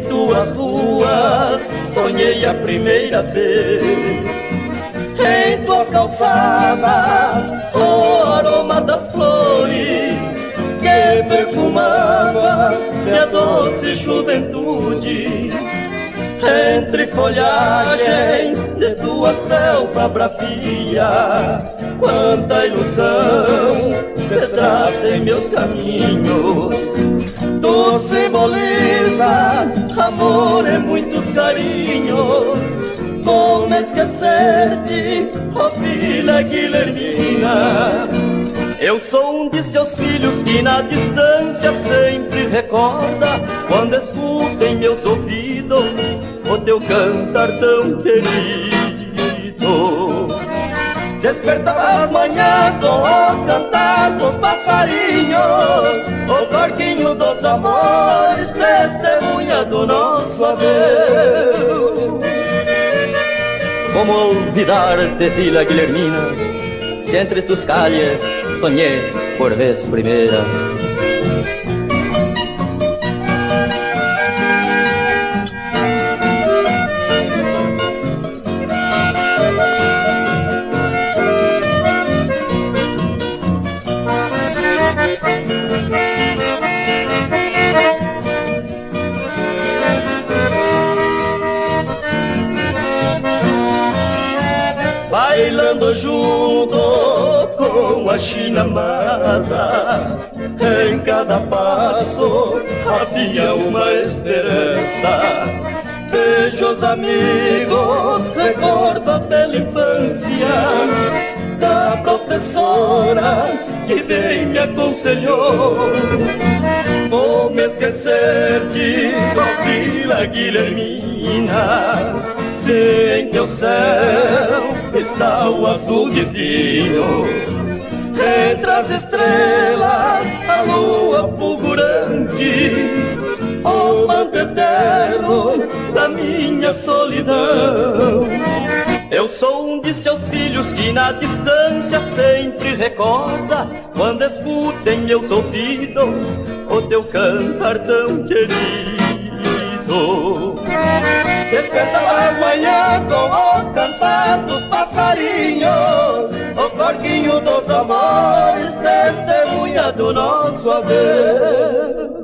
tuas ruas sonhei a primeira vez. Em tuas calçadas o aroma das flores que perfumava minha doce juventude. Entre folhagens de tua selva bravia, quanta ilusão se traz em meus caminhos. Tu simbolizas amor e muitos carinhos. Como esquecer-te, ó filha Guilhermina? Eu sou um de seus filhos que na distância sempre recorda, quando escuta em meus ouvidos o teu cantar tão querido. Despertava as manhãs com o cantar dos passarinhos, o barquinho dos amores, testemunha do nosso adeus. Como olvidar-te, filha Guilhermina, se entre tus calles sonhei por vez primeira. Bailando junto com a chinamada, em cada passo havia uma esperança. Vejo os amigos, recordo a bela infância da professora que bem me aconselhou. Como esquecer-te, ó Vila Guilhermina, se em teu céu está o azul divino. Entre as estrelas a lua fulgurante, o manto eterno da minha solidão. Eu sou um de seus filhos que na distância sempre recorda, quando escuta em meus ouvidos o teu cantar tão querido. Despertava as manhãs com o cantar dos passarinhos, o corquinho dos amores, testemunha do nosso adeus.